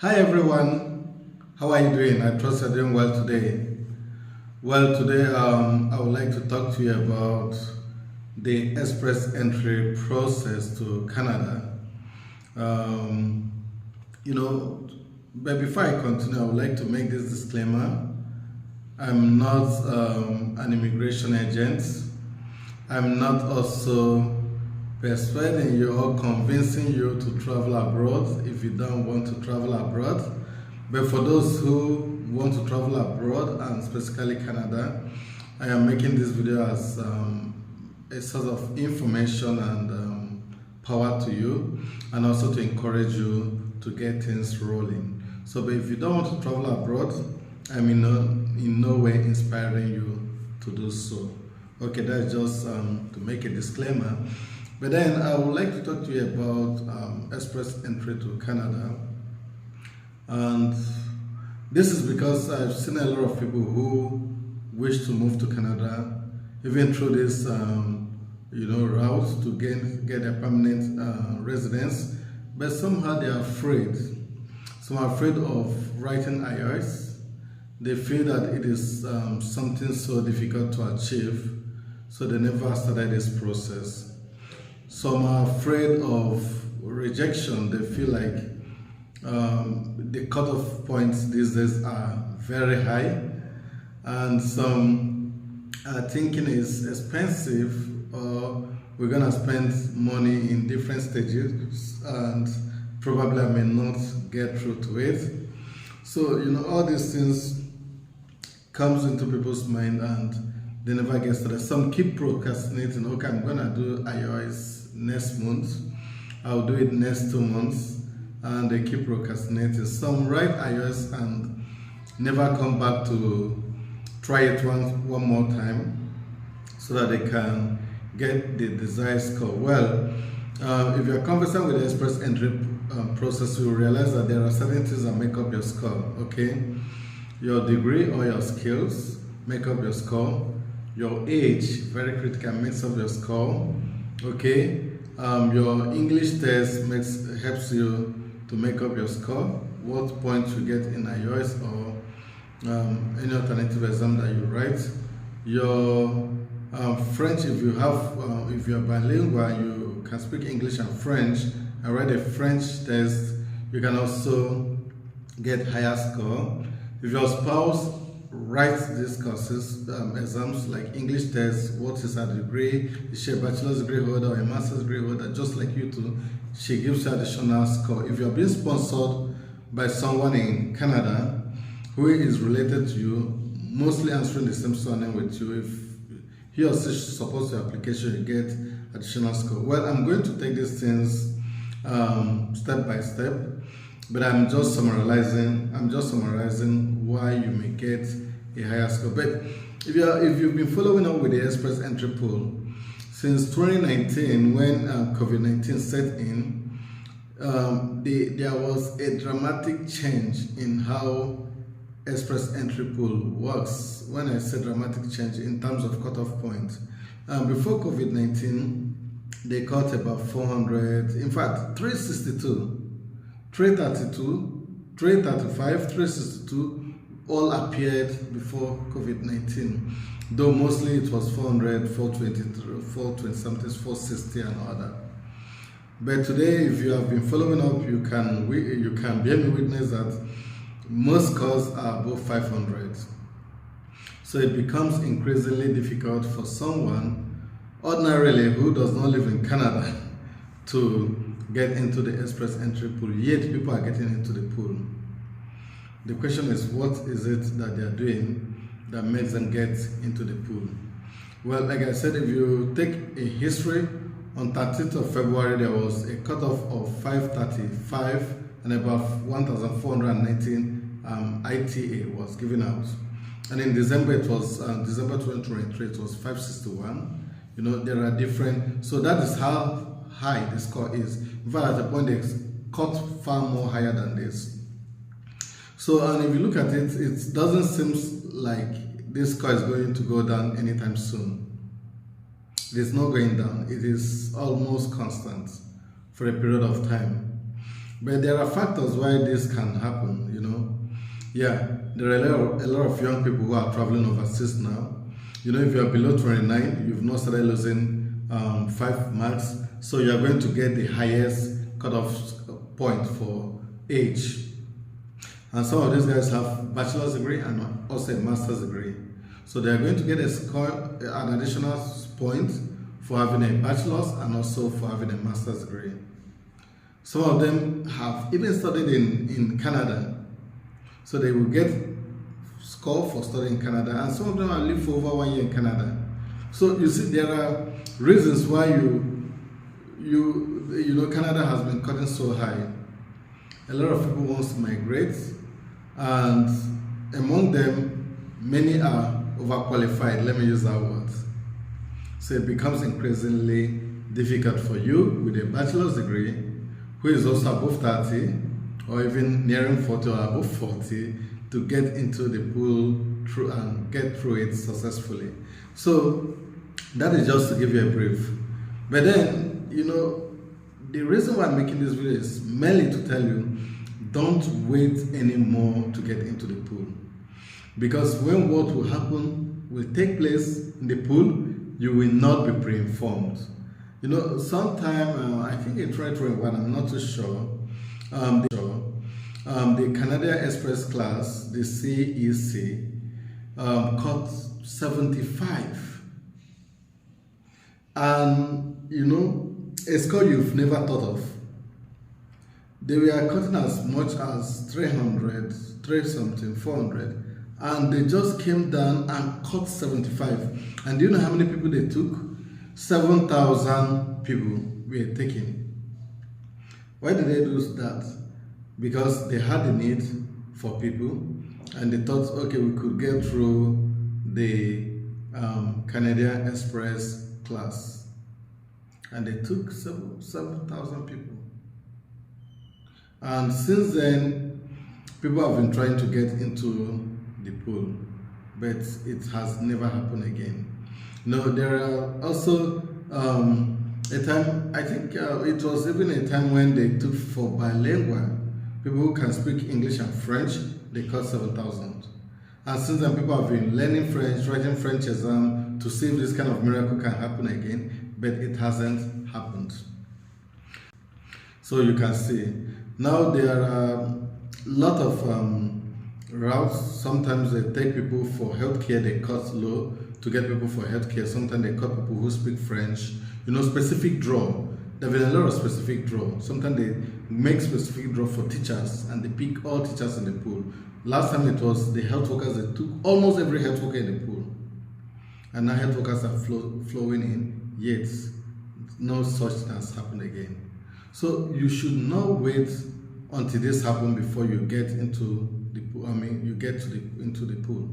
Hi everyone, how are you doing? I trust you're doing well today. I would like to talk to you about the express entry process to Canada. Um, but before I continue, I would like to make this disclaimer. I'm not an immigration agent. I'm not also persuading you or convincing you to travel abroad if you don't want to travel abroad. But for those who want to travel abroad, and specifically Canada, I am making this video as a source of information and power to you, and also to encourage you to get things rolling. But if you don't want to travel abroad, I'm in no way inspiring you to do so. Okay, that's just to make a disclaimer. But then I would like to talk to you about express entry to Canada. And this is because I've seen a lot of people who wish to move to Canada, even through this route to get a permanent residence, but somehow they are afraid. Some are afraid of writing IELTS. They feel that it is something so difficult to achieve, so they never started this process. Some are afraid of rejection. They feel like the cutoff points these days are very high, and some are thinking it's expensive, or we're gonna spend money in different stages and probably I may not get through to it. So all these things comes into people's mind and they never get started. Some keep procrastinating. Okay, I'm gonna do IELTS next month, I'll do it next 2 months, and they keep procrastinating. Some write IELTS and never come back to try it one more time so that they can get the desired score. Well, if you're conversant with the express entry process, you'll realize that there are certain things that make up your score. Okay, your degree or your skills make up your score. Your age, very critical, makes up your score. Okay, your English test helps you to make up your score. What points you get in IELTS or any alternative exam that you write. Your French, if you're bilingual, you can speak English and French and write a French test, you can also get higher score. If your spouse writes these courses, exams like English test, what is her degree, is she a bachelor's degree holder or a master's degree holder, just like you too, she gives you additional score. If you're being sponsored by someone in Canada who is related to you, mostly answering the same surname with you, if he or she supports your application, you get additional score. Well, I'm going to take these things step by step, but I'm just summarizing why you may get a higher score. But if you've been following up with the express entry pool since 2019, when COVID-19 set in, there was a dramatic change in how express entry pool works. When I say dramatic change, in terms of cutoff point, before COVID-19, they cut about 400, in fact 362, 332, 335, 362 all appeared before COVID-19, though mostly it was 400, 420, 420 something, 460 and all that. But today, if you have been following up, you can bear me witness that most scores are above 500. So it becomes increasingly difficult for someone ordinarily who does not live in Canada to get into the express entry pool, yet people are getting into the pool. The question is, what is it that they are doing that makes them get into the pool? Well, like I said, if you take a history, on 13th of February, there was a cutoff of 535 and about 1,419 ITA was given out. And in December, it was December 2023, it was 561. There are different, so that is how high the score is. In fact, at the point they cut far more higher than this. So, and if you look at it, it doesn't seem like this score is going to go down anytime soon. It is not going down. It is almost constant for a period of time. But there are factors why this can happen, you know. Yeah, there are a lot of young people who are traveling overseas now. You know, if you are below 29, you've not started losing 5 marks, so you are going to get the highest cutoff point for age. And some of these guys have bachelor's degree and also a master's degree. So they are going to get a score, an additional point for having a bachelor's and also for having a master's degree. Some of them have even studied in Canada. So they will get score for studying in Canada, and some of them have lived for over 1 year in Canada. So you see, there are reasons why you know, Canada has been cutting so high. A lot of people want to migrate, and among them, many are overqualified. Let me use that word. So it becomes increasingly difficult for you with a bachelor's degree, who is also above 30, or even nearing 40 or above 40, to get into the pool through and get through it successfully. So that is just to give you a brief. But then, you know, the reason why I'm making this video is mainly to tell you, don't wait anymore to get into the pool. Because when what will happen will take place in the pool, you will not be pre-informed. You know, sometime, I think in 2021, I'm not too sure, the Canadian Express class, the CEC, caught 75. And, you know, a score you've never thought of. They were cutting as much as 300, 3-something, 400. And they just came down and cut 75. And do you know how many people they took? 7,000 people were taken. Why did they do that? Because they had the need for people, and they thought, okay, we could get through the Canadian Express class. And they took 7,000 people. And since then, people have been trying to get into the pool, but it has never happened again. No, there are also a time, I think it was even a time when they took for bilingual, people who can speak English and French, they cut 7,000. And since then, people have been learning French, writing French exam to see if this kind of miracle can happen again, but it hasn't happened. So you can see, now there are a lot of routes. Sometimes they take people for healthcare, they cut low to get people for healthcare. Sometimes they cut people who speak French. You know, specific draw. There have been a lot of specific draw. Sometimes they make specific draw for teachers, and they pick all teachers in the pool. Last time it was the health workers. They took almost every health worker in the pool. And now health workers are flowing in, yet no such thing has happened again. So you should not wait until this happens before you get into the pool. I mean, you get to into the pool.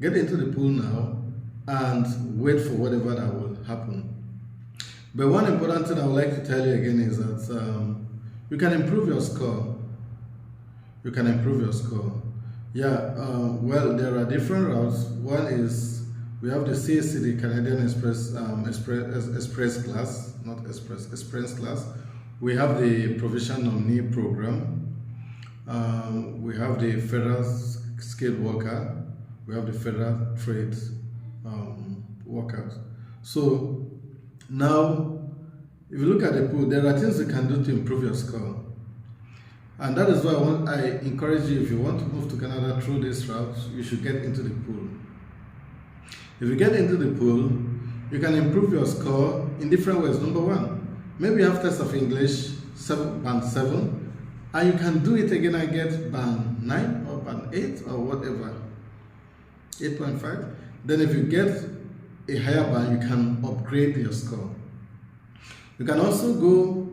Get into the pool now and wait for whatever that will happen. But one important thing I would like to tell you again is that you can improve your score. You can improve your score. Yeah, well, there are different routes. One is, we have the CSC, the Canadian Express Express class, not Express class. We have the Provision Nominee Program. We have the Federal Skilled Worker. We have the Federal Trade Workers. So now, if you look at the pool, there are things you can do to improve your score. And that is why I encourage you, if you want to move to Canada through this route, you should get into the pool. If you get into the pool, you can improve your score in different ways. Number one, maybe you have test of English, band 7, and you can do it again and get band 9 or band 8 or whatever, 8.5. Then if you get a higher band, you can upgrade your score. You can also go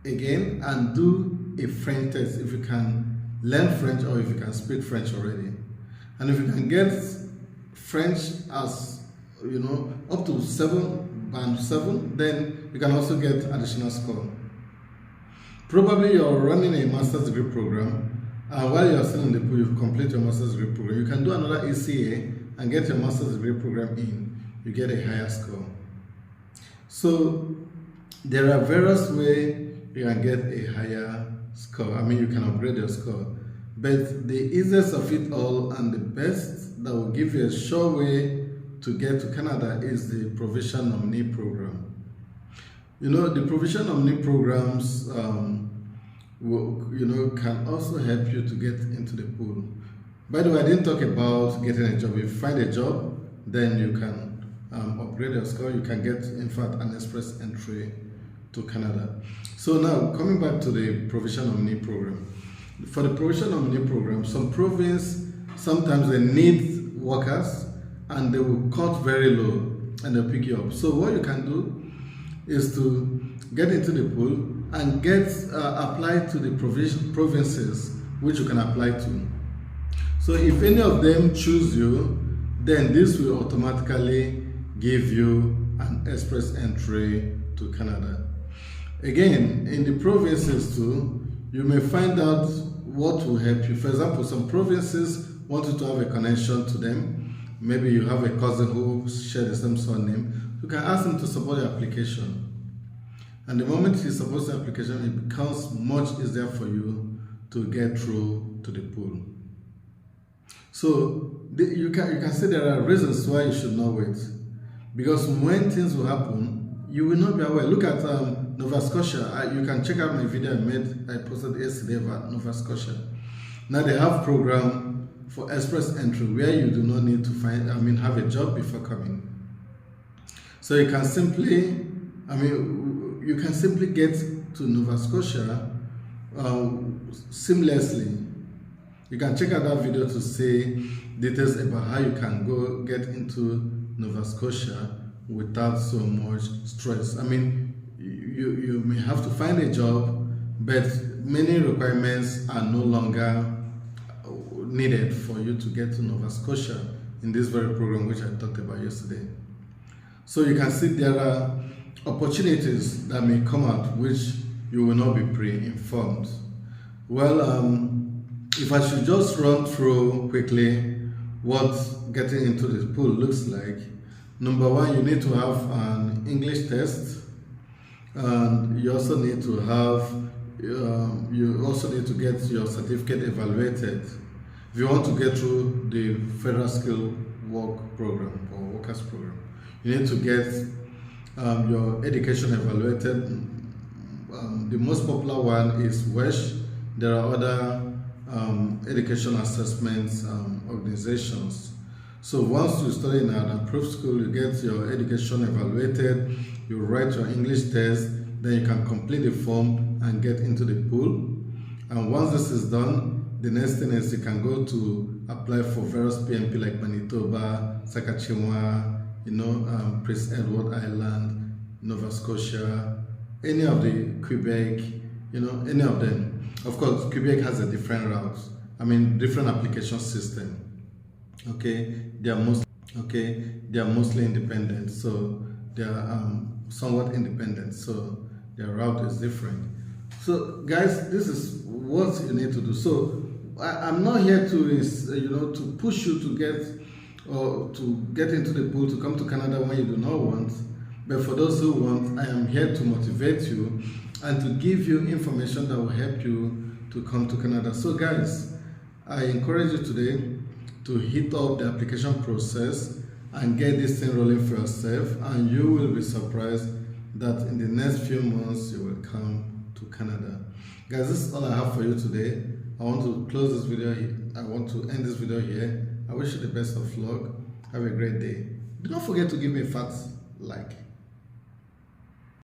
again and do a French test if you can learn French or if you can speak French already. And if you can get French as, you know, up to band 7, then you can also get additional score. Probably you're running a master's degree program, and while you're still in the pool, you complete your master's degree program. You can do another ECA and get your master's degree program in. You get a higher score. So there are various ways you can get a higher score. I mean, you can upgrade your score. But the easiest of it all and the best that will give you a sure way to get to Canada is the provincial nominee program. You know, the provincial nominee programs can also help you to get into the pool. By the way, I didn't talk about getting a job. If you find a job, then you can upgrade your score. You can get, in fact, an express entry to Canada. So now, coming back to the provincial nominee program. For the provincial nominee program, some province, sometimes they need workers and they will cut very low and they'll pick you up. So what you can do is to get into the pool and get applied to the provinces which you can apply to. So if any of them choose you, then this will automatically give you an express entry to Canada. Again, in the provinces too, you may find out what will help you. For example, some provinces want you to have a connection to them. Maybe you have a cousin who shares the same surname. You can ask them to support your application. And the moment he supports the application, it becomes much easier for you to get through to the pool. So you can see there are reasons why you should not wait. Because when things will happen, you will not be aware. Look at Nova Scotia. You can check out my video I posted yesterday about Nova Scotia. Now they have program for express entry where you do not need to have a job before coming. So you can simply, you can simply get to Nova Scotia seamlessly. You can check out that video to see details about how you can go get into Nova Scotia without so much stress. I mean, you may have to find a job, but many requirements are no longer needed for you to get to Nova Scotia in this very program which I talked about yesterday. So you can see there are opportunities that may come out which you will not be pre-informed. Well, if I should just run through quickly what getting into the pool looks like. Number one, you need to have an English test, and you also need to have get your certificate evaluated. If you want to get through the Federal Skill Work Program or Workers Program, you need to get your education evaluated. The most popular one is WESH. There are other education assessments organizations. So once you study in an approved school, you get your education evaluated, you write your English test, then you can complete the form and get into the pool. And once this is done, the next thing is you can go to apply for various PNP like Manitoba, Saskatchewan, Prince Edward Island, Nova Scotia, any of the Quebec, any of them. Of course, Quebec has a different route. Different application system. Okay, they are mostly independent, so they are somewhat independent. So their route is different. So, guys, this is what you need to do. So, I'm not here to push you to get into the pool to come to Canada when you do not want. But for those who want, I am here to motivate you and to give you information that will help you to come to Canada. So guys, I encourage you today to hit up the application process and get this thing rolling for yourself, and you will be surprised that in the next few months you will come to Canada. Guys, this is all I have for you today. I want to close this video here. I want to end this video here. I wish you the best of luck. Have a great day. Do not forget to give me a fat like.